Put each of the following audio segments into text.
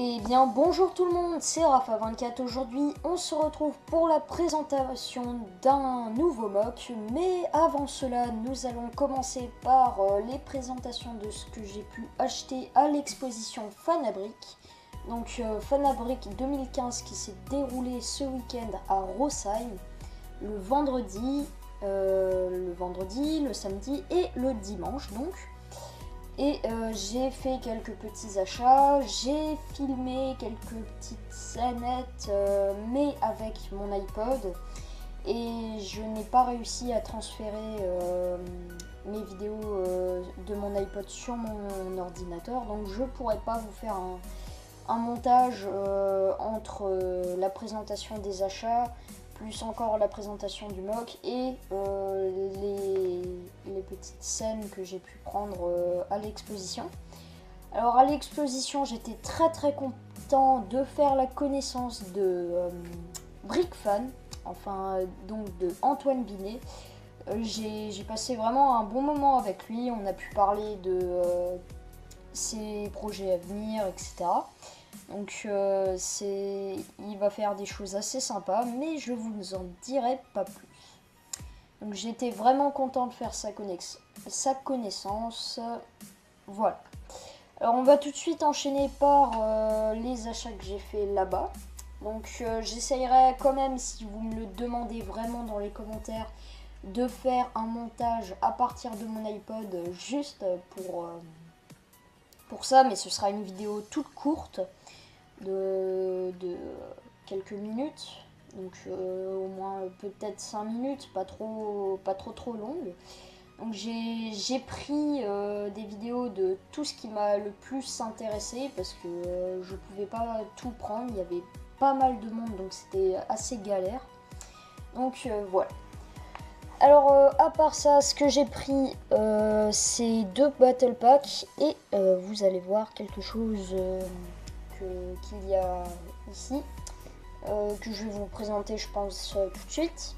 Eh bien bonjour tout le monde, c'est Rafa24. Aujourd'hui on se retrouve pour la présentation d'un nouveau mock. Mais avant cela nous allons commencer par les présentations de ce que j'ai pu acheter à l'exposition Fanabric. Donc Fanabric 2015 qui s'est déroulé ce week-end à Rosheim. Le vendredi, le samedi et le dimanche donc. Et j'ai fait quelques petits achats, j'ai filmé quelques petites scénettes, mais avec mon iPod. Et je n'ai pas réussi à transférer mes vidéos de mon iPod sur mon ordinateur. Donc je ne pourrais pas vous faire un montage entre la présentation des achats, plus encore la présentation du mock et les petites scènes que j'ai pu prendre à l'exposition. Alors à l'exposition, j'étais très content de faire la connaissance de Brickfan, enfin donc de Antoine Binet. J'ai passé vraiment un bon moment avec lui, on a pu parler de ses projets à venir, etc. Donc il va faire des choses assez sympas, mais je vous en dirai pas plus. Donc j'étais vraiment content de faire sa connaissance. Voilà. Alors on va tout de suite enchaîner par les achats que j'ai fait là-bas. Donc j'essayerai quand même, si vous me le demandez vraiment dans les commentaires, de faire un montage à partir de mon iPod juste pour ça, mais ce sera une vidéo toute courte de quelques minutes, donc au moins peut-être 5 minutes, pas trop longue. Donc j'ai pris des vidéos de tout ce qui m'a le plus intéressé parce que je pouvais pas tout prendre, il y avait pas mal de monde donc c'était assez galère. Donc voilà. Alors à part ça, ce que j'ai pris c'est 2 battle packs et vous allez voir quelque chose qu'il y a ici, que je vais vous présenter je pense tout de suite.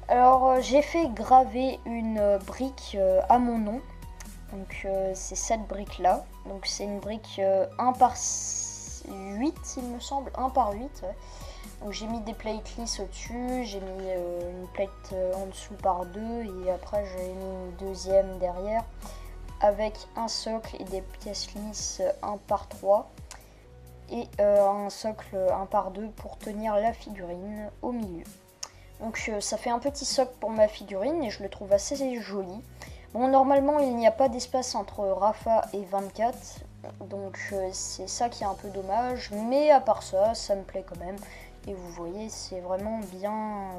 Alors j'ai fait graver une brique à mon nom, donc c'est cette brique là, donc c'est une brique 1 par 8 il me semble, 1 par 8 ouais. Donc j'ai mis des plate lisses au dessus, j'ai mis une plate en dessous par 2 et après j'ai mis une deuxième derrière avec un socle et des pièces lisses 1 par 3 et un socle 1 par 2 pour tenir la figurine au milieu. Donc ça fait un petit socle pour ma figurine et je le trouve assez joli. Bon, normalement il n'y a pas d'espace entre Rafa et 24, donc c'est ça qui est un peu dommage, mais à part ça, ça me plaît quand même. Et vous voyez, c'est vraiment bien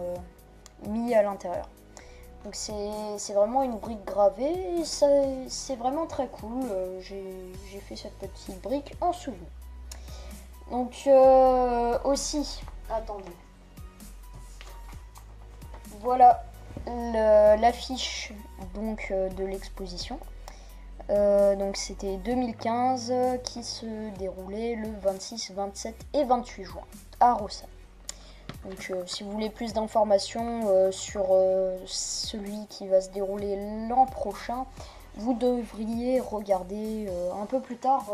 mis à l'intérieur. Donc c'est vraiment une brique gravée et c'est vraiment très cool. J'ai fait cette petite brique en souvenir. Donc aussi, attendez. Voilà l'affiche donc de l'exposition. Donc c'était 2015 qui se déroulait le 26, 27 et 28 juin à Rosheim. Donc si vous voulez plus d'informations sur celui qui va se dérouler l'an prochain, vous devriez regarder un peu plus tard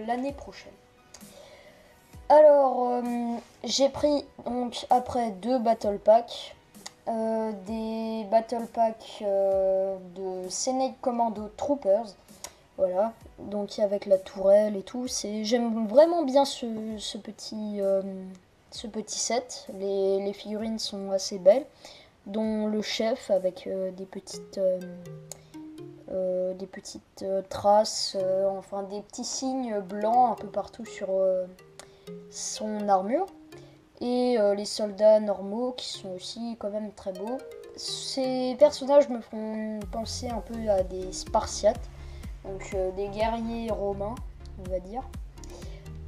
l'année prochaine. Alors j'ai pris donc après 2 battle packs, des battle packs de Snake Commando Troopers. Voilà, donc avec la tourelle et tout, j'aime vraiment bien ce petit set. Les figurines sont assez belles, dont le chef avec des petites traces, enfin des petits signes blancs un peu partout sur son armure. Et les soldats normaux qui sont aussi quand même très beaux. Ces personnages me font penser un peu à des Spartiates, donc des guerriers romains on va dire.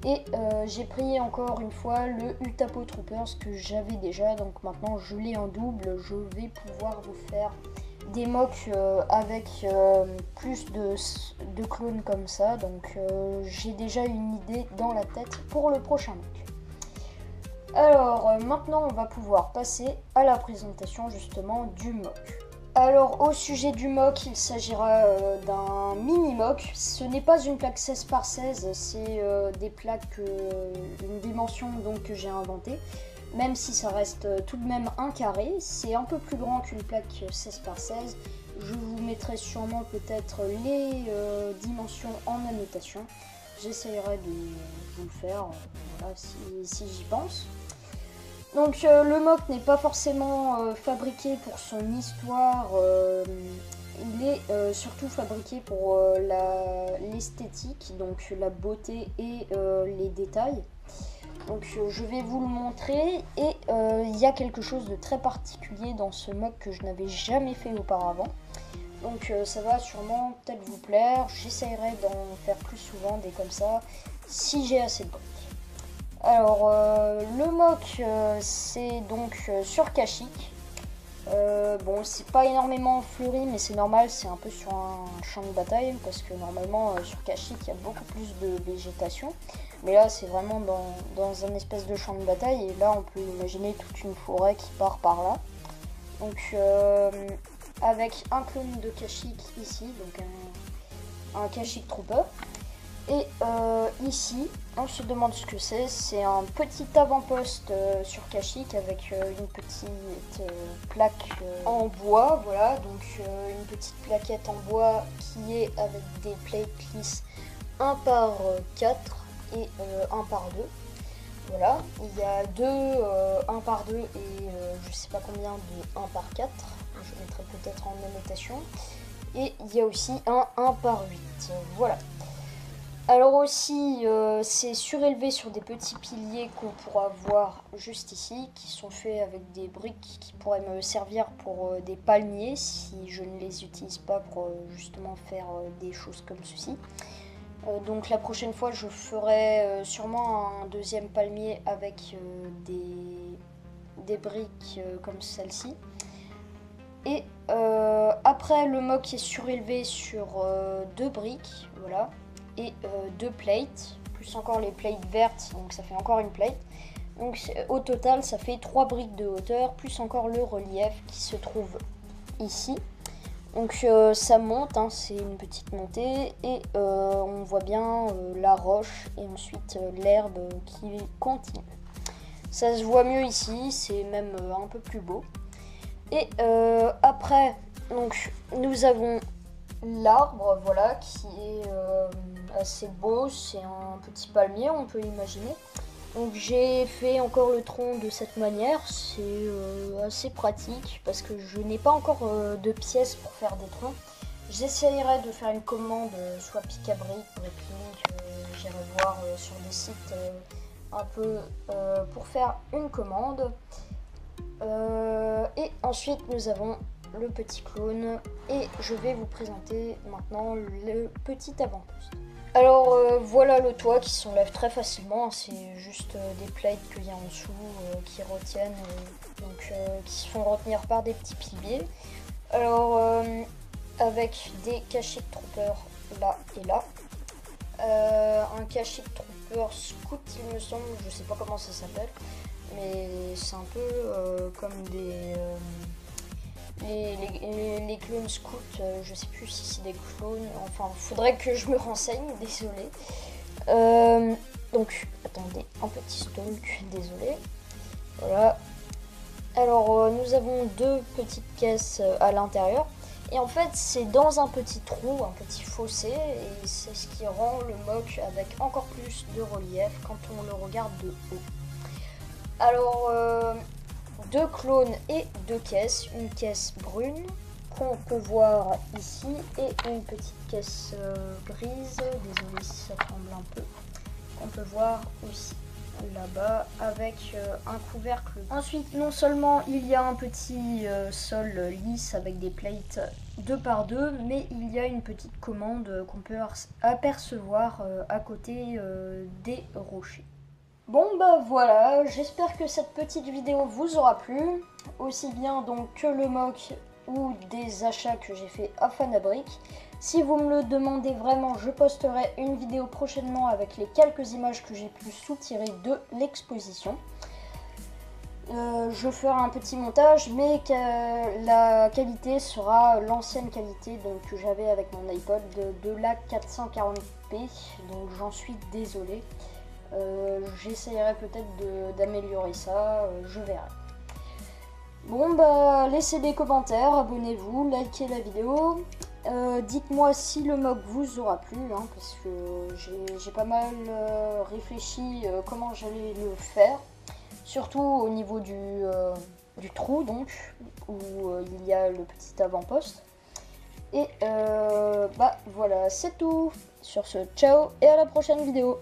Et j'ai pris encore une fois le Utapo Troopers que j'avais déjà, donc maintenant je l'ai en double. Je vais pouvoir vous faire des mocks avec plus de clones comme ça, donc j'ai déjà une idée dans la tête pour le prochain mock. Alors maintenant on va pouvoir passer à la présentation justement du mock. Alors au sujet du mock, il s'agira d'un mini mock. Ce n'est pas une plaque 16 par 16, c'est des plaques, une dimension donc que j'ai inventée. Même si ça reste tout de même un carré, c'est un peu plus grand qu'une plaque 16 par 16. Je vous mettrai sûrement peut-être les dimensions en annotation. J'essayerai de vous le faire voilà, si j'y pense. Donc le mock n'est pas forcément fabriqué pour son histoire, il est surtout fabriqué pour l'esthétique, donc la beauté et les détails. Donc je vais vous le montrer et il y a quelque chose de très particulier dans ce mock que je n'avais jamais fait auparavant. Donc ça va sûrement peut-être vous plaire, j'essaierai d'en faire plus souvent des comme ça si j'ai assez de briques. Alors le mock c'est donc sur Kashyyyk. Bon c'est pas énormément fleuri mais c'est normal, c'est un peu sur un champ de bataille parce que normalement sur Kashyyyk il y a beaucoup plus de végétation. Mais là c'est vraiment dans un espèce de champ de bataille et là on peut imaginer toute une forêt qui part par là. Donc avec un clone de Kashyyyk ici, donc un Kashyyyk Trooper. Et ici, on se demande ce que c'est un petit avant-poste sur Kashyyyk avec une petite plaque en bois, voilà, donc une petite plaquette en bois qui est avec des plates lisses 1 par 4 et 1 par 2. Voilà, il y a 1 par 2 et je sais pas combien de 1 par 4, je mettrai peut-être en annotation. Et il y a aussi un 1 par 8, voilà. Alors aussi, c'est surélevé sur des petits piliers qu'on pourra voir juste ici, qui sont faits avec des briques qui pourraient me servir pour des palmiers si je ne les utilise pas pour justement faire des choses comme ceci. Donc la prochaine fois, je ferai sûrement un deuxième palmier avec des briques comme celle-ci. Et après, le mock est surélevé sur 2 briques, voilà. Et 2 plates, plus encore les plates vertes, donc ça fait encore une plate. Donc au total ça fait 3 briques de hauteur, plus encore le relief qui se trouve ici. Donc ça monte, hein, c'est une petite montée et on voit bien la roche et ensuite l'herbe qui continue. Ça se voit mieux ici, c'est même un peu plus beau. Et après, donc nous avons l'arbre, voilà, qui est assez beau, c'est un petit palmier, on peut imaginer. Donc j'ai fait encore le tronc de cette manière, c'est assez pratique parce que je n'ai pas encore de pièces pour faire des troncs. J'essayerai de faire une commande, soit pic à briques, brick, j'irai voir sur des sites un peu pour faire une commande. Et ensuite nous avons le petit clone et je vais vous présenter maintenant le petit avant-poste. Alors voilà le toit qui s'enlève très facilement, c'est juste des plates qu'il y a en dessous qui retiennent, qui se font retenir par des petits piliers. Alors avec des Kashyyyk Troopers là et là, un Kashyyyk Trooper Scout il me semble, je sais pas comment ça s'appelle, mais c'est un peu comme les clones scouts, je sais plus si c'est des clones, enfin faudrait que je me renseigne, désolé. Donc attendez, un petit stalk, désolé. Voilà. Alors nous avons 2 petites caisses à l'intérieur. Et en fait c'est dans un petit trou, un petit fossé, et c'est ce qui rend le mock avec encore plus de relief quand on le regarde de haut. Alors 2 clones et 2 caisses, une caisse brune qu'on peut voir ici et une petite caisse grise, désolé si ça tremble un peu, qu'on peut voir aussi là-bas avec un couvercle. Ensuite non seulement il y a un petit sol lisse avec des plates 2 par 2, mais il y a une petite commande qu'on peut apercevoir à côté des rochers. Bon bah voilà, j'espère que cette petite vidéo vous aura plu, aussi bien donc que le mock ou des achats que j'ai fait à Fanabric. Si vous me le demandez vraiment, je posterai une vidéo prochainement avec les quelques images que j'ai pu soutirer de l'exposition. Je ferai un petit montage, mais la qualité sera l'ancienne qualité donc, que j'avais avec mon iPod de la 440p, donc j'en suis désolée. J'essayerai peut-être d'améliorer ça, je verrai. Bon bah laissez des commentaires, abonnez-vous, likez la vidéo. Dites-moi si le mock vous aura plu, hein, parce que j'ai pas mal réfléchi comment j'allais le faire. Surtout au niveau du trou donc, où il y a le petit avant-poste. Et bah voilà, c'est tout. Sur ce, ciao et à la prochaine vidéo.